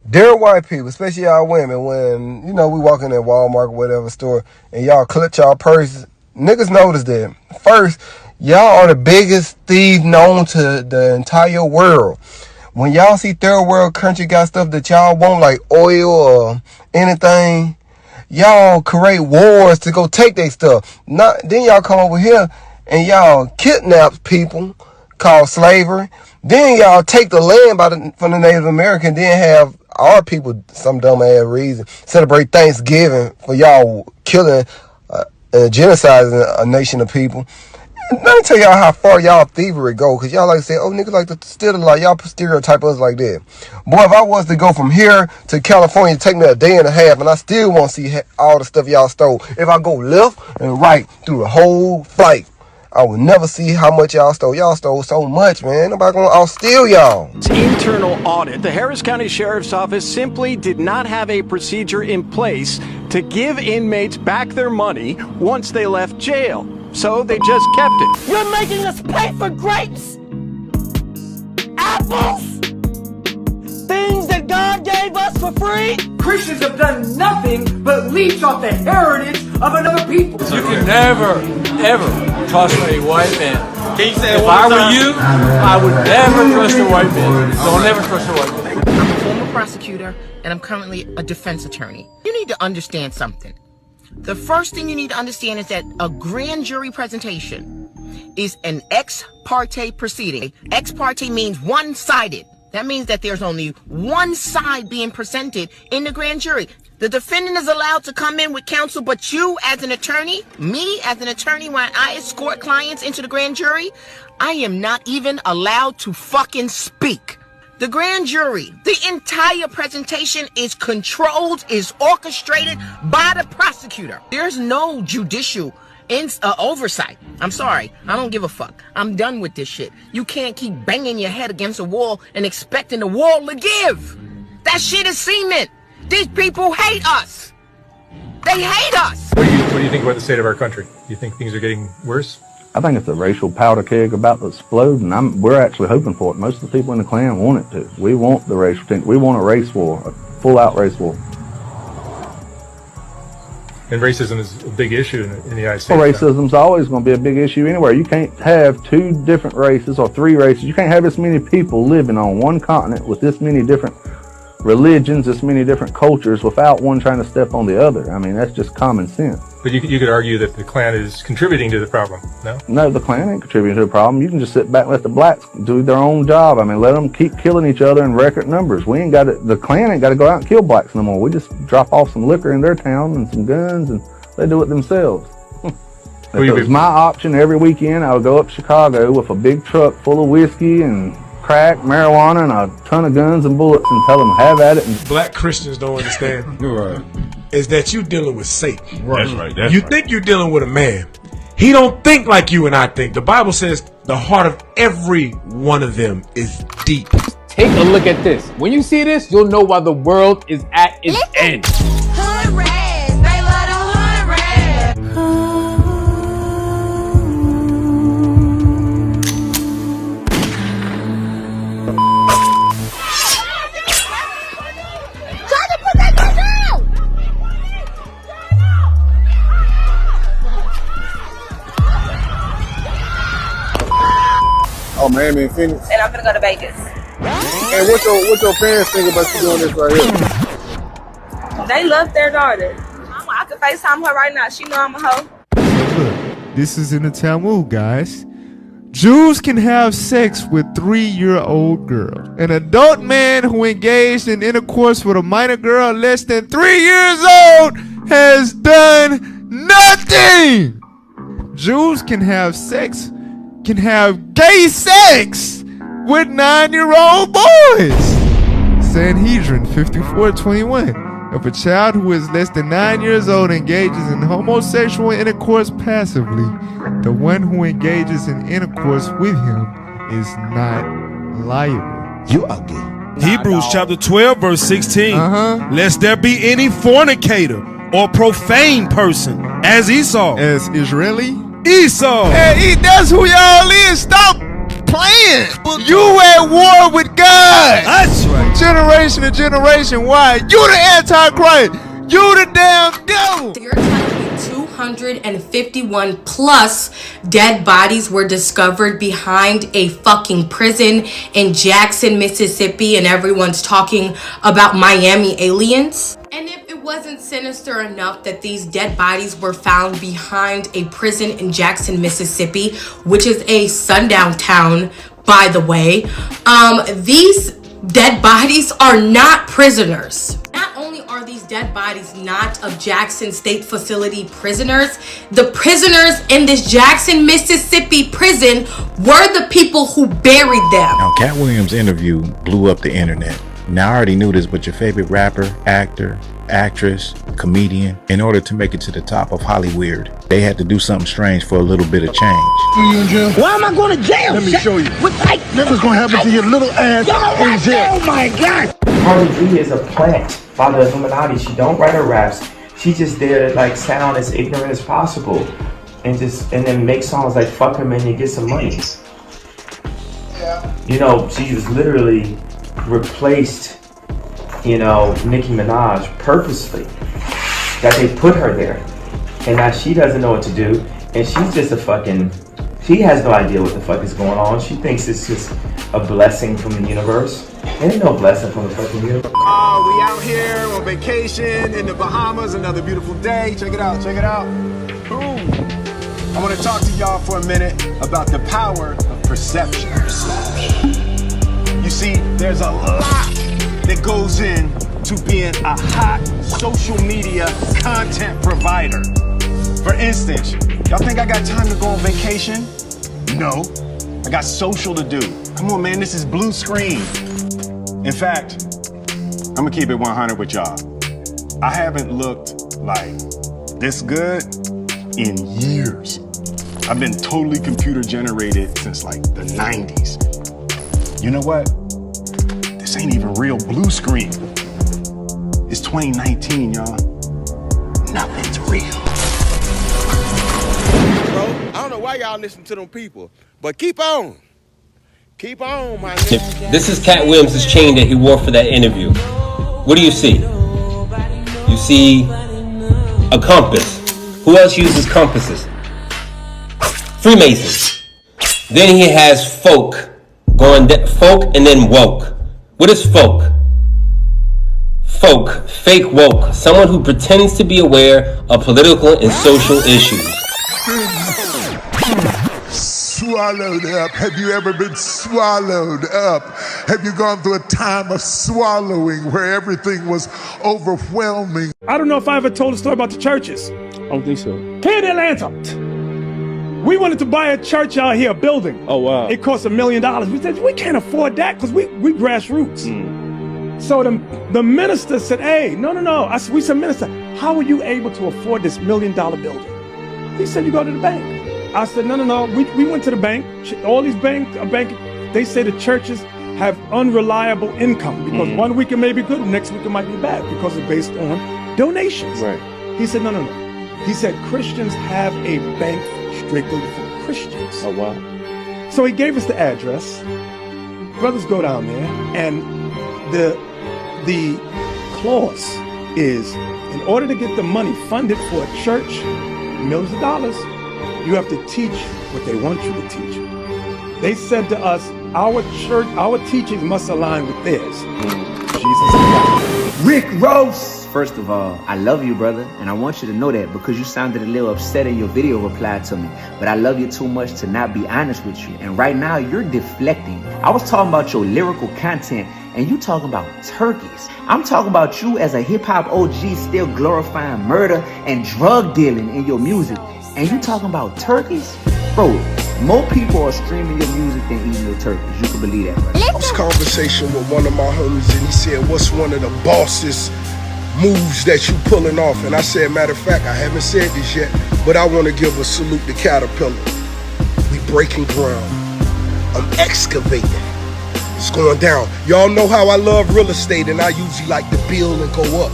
Dear white people, especially y'all women, when, you know, we walk in at Walmart or whatever store and y'all clutch y'all purses, niggas notice that. First, y'all are the biggest thief known to the entire world. When y'all see third world country got stuff that y'all want, like oil or anything, y'all create wars to go take their stuff. Then y'all come over here and y'all kidnap people, called slavery. Then y'all take the land from the Native American, then have our people, some dumb ass reason, celebrate Thanksgiving for y'all killing and genociding a nation of people. And let me tell y'all how far y'all thievery go, because y'all like to say, oh, niggas like to steal a lot. Y'all stereotype us like that. Boy, if I was to go from here to California, it'd take me a day and a half, and I still won't see all the stuff y'all stole. If I go left and right through the whole flight, I would never see how much y'all stole. Y'all stole so much, man. Nobody gonna outsteal y'all. Internal audit. The Harris County Sheriff's Office simply did not have a procedure in place to give inmates back their money once they left jail. So they just kept it. You're making us pay for grapes, apples, things that God gave us for free. Christians have done nothing but leech off the heritage of another people. You can never, ever trust a white man. If I were you, I would never trust a white man. Don't ever trust a white man. I'm a former prosecutor, and I'm currently a defense attorney. You need to understand something. The first thing you need to understand is that a grand jury presentation is an ex parte proceeding. Ex parte means one-sided. That means that there's only one side being presented in the grand jury. The defendant is allowed to come in with counsel, but you as an attorney, me as an attorney, when I escort clients into the grand jury, I am not even allowed to fucking speak. The grand jury, the entire presentation is controlled, is orchestrated by the prosecutor. There's no judicial oversight. I'm sorry. I don't give a fuck. I'm done with this shit. You can't keep banging your head against a wall and expecting the wall to give. That shit is cement. These people hate us. They hate us. What do you think about the state of our country? Do you think things are getting worse? I think it's a racial powder keg about to explode, and we're actually hoping for it. Most of the people in the Klan want it to. We want the racial thing. We want a race war, a full-out race war. And racism is a big issue in the United States. Well, racism's always going to be a big issue anywhere. You can't have two different races or three races. You can't have this many people living on one continent with this many different religions, this many different cultures without one trying to step on the other. I mean, that's just common sense. But you could argue that the Klan is contributing to the problem, no? No, the Klan ain't contributing to the problem. You can just sit back and let the blacks do their own job. I mean, let them keep killing each other in record numbers. The Klan ain't got to go out and kill blacks no more. We just drop off some liquor in their town and some guns, and they do it themselves. If it was my option every weekend, I would go up to Chicago with a big truck full of whiskey and crack, marijuana, and a ton of guns and bullets and tell them, have at it. And Black Christians don't understand. You're right. Is that you dealing with Satan. Right. That's right. You think you're dealing with a man. He don't think like you and I think. The Bible says the heart of every one of them is deep. Take a look at this. When you see this, you'll know why the world is at its end. Hood rats, they love the hood rats. Try to put that gun down! Oh, Miami and Phoenix. And I'm gonna go to Vegas. Hey, what your parents think about you doing this right here? They love their daughter. I could FaceTime her right now. She know I'm a hoe. Look, this is in the Talmud, guys. Jews can have sex with 3-year-old girl. An adult man who engaged in intercourse with a minor girl less than 3 years old has done nothing. Jews can have gay sex with 9-year-old boys. Sanhedrin 54:21. If a child who is less than 9 years old engages in homosexual intercourse passively, the one who engages in intercourse with him is not liable. You ugly. Hebrews chapter 12 verse 16. Lest there be any fornicator or profane person as Esau. As Israeli? Esau. Hey, that's who y'all is. Stop playing. You at war with God. That's right. Generation to generation. Why? You the Antichrist. You the damn devil. You're telling me 251 plus dead bodies were discovered behind a fucking prison in Jackson, Mississippi, and everyone's talking about Miami aliens? And if it wasn't sinister enough that these dead bodies were found behind a prison in Jackson, Mississippi, which is a sundown town, by the way, these dead bodies are not prisoners. Not only are these dead bodies not of Jackson State Facility prisoners, the prisoners in this Jackson, Mississippi prison were the people who buried them. Now, Cat Williams' interview blew up the internet. Now, I already knew this, but your favorite rapper, actor, actress, comedian, in order to make it to the top of Hollywood, they had to do something strange for a little bit of change. You in jail? Why am I going to jail? Let me show you. What's going to happen to your little ass in jail? Oh my God. Cardi B is a plant by the Illuminati. She don't write her raps. She's just there to like sound as ignorant as possible, and then make songs like "Fuck Him" and you get some money. Yeah. You know, she was literally replaced, Nicki Minaj purposely. That they put her there, and now she doesn't know what to do, and she's just she has no idea what the fuck is going on. She thinks it's just a blessing from the universe. There ain't no blessing from the fucking universe. Oh, we out here on vacation in the Bahamas, another beautiful day. Check it out, check it out. Boom. I want to talk to y'all for a minute about the power of perception. You see, there's a lot that goes in to being a hot social media content provider. For instance, y'all think I got time to go on vacation? No, I got social to do. Come on, man, this is blue screen. In fact, I'm gonna keep it 100 with y'all. I haven't looked like this good in years. I've been totally computer generated since like the 90s. You know what? This ain't even real blue screen. It's 2019, y'all. Nothing's real. Bro, I don't know why y'all listen to them people, but keep on. Keep on, my nigga. This is Cat Williams' chain that he wore for that interview. What do you see? You see a compass. Who else uses compasses? Freemasons. Then he has folk. Folk and then woke. What is folk? Folk, fake woke, someone who pretends to be aware of political and social issues. Swallowed up. Have you ever been swallowed up? Have you gone through a time of swallowing where everything was overwhelming? I don't know if I ever told a story about the churches. I don't think so. Here in Atlanta, we wanted to buy a church out here, a building. Oh, wow. It cost $1 million. We said, we can't afford that because we grassroots. So the minister said, hey, no. We said, minister, how are you able to afford this $1 million building? He said, you go to the bank. I said, no. We went to the bank. All these banks, they say the churches have unreliable income because 1 week it may be good, next week it might be bad because it's based on donations. Right. He said, no. He said, Christians have a bank strictly for Christians. Oh, wow. So he gave us the address. Brothers go down there, and the clause is, in order to get the money funded for a church, millions of dollars, you have to teach what they want you to teach. They said to us, our church, our teachings must align with theirs. Jesus Christ. Rick Ross! First of all, I love you, brother, and I want you to know that because you sounded a little upset in your video reply to me. But I love you too much to not be honest with you. And right now, you're deflecting. I was talking about your lyrical content, and you talking about turkeys. I'm talking about you as a hip-hop OG still glorifying murder and drug dealing in your music. And you talking about turkeys? Bro, more people are streaming your music than eating your turkeys. You can believe that, right? I was conversation with one of my homies, and he said, what's one of the bossest moves that you pulling off? And I said, matter of fact, I haven't said this yet, but I want to give a salute to Caterpillar. We breaking ground. I'm excavating. It's going down. Y'all know how I love real estate, and I usually like to build and go up.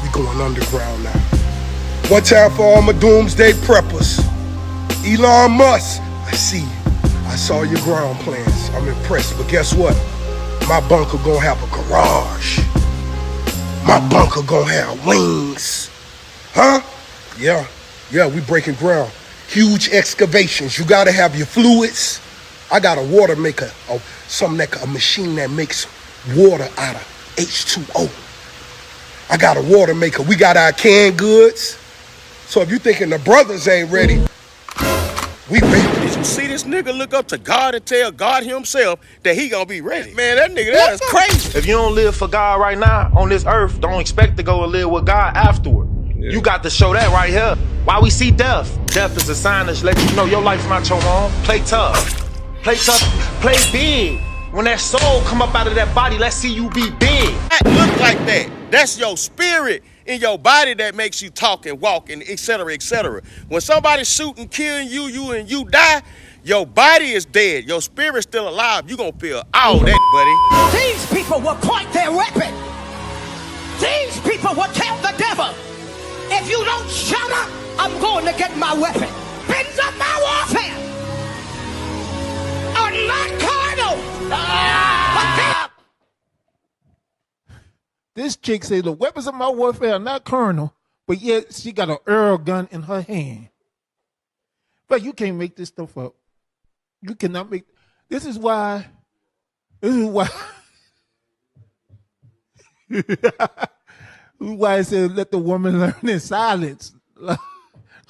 We going underground now. One time for all my doomsday preppers. Elon Musk, I see you. I saw your ground plans. I'm impressed. But guess what? My bunker gonna have a garage. My bunker gonna have wings. Huh? Yeah, we breaking ground. Huge excavations. You gotta have your fluids. I got a water maker, a machine that makes water out of H2O. I got a water maker. We got our canned goods. So if you thinking the brothers ain't ready, we ready. Did you see this nigga look up to God and tell God himself that he gonna be ready? Man, that nigga, that is crazy. If you don't live for God right now on this earth, don't expect to go and live with God afterward. Yeah. You got to show that right here. Why we see death? Death is a sign that let you know your life's not your own. Play tough. Play tough. Play big. When that soul come up out of that body, let's see you be big. That look like that. That's your spirit in your body that makes you talk and walk and et cetera, et cetera. When somebody's shooting, killing you and you die, your body is dead. Your spirit's still alive. You gonna feel all that, buddy. These people will point their weapon. These people will tell the devil, if you don't shut up, I'm going to get my weapon. Bends up my warfare. Are not carnal. This chick said the weapons of my warfare are not carnal, but yet she got an Earl gun in her hand. But you can't make this stuff up. You cannot make. This is why. Why it said let the woman learn in silence.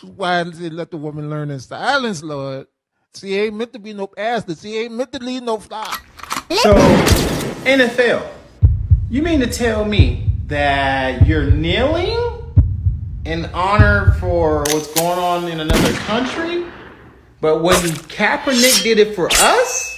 Why it said let the woman learn in silence, Lord. She ain't meant to be no pastor. She ain't meant to lead no flock. So, NFL, you mean to tell me that you're kneeling in honor for what's going on in another country? But when Kaepernick did it for us,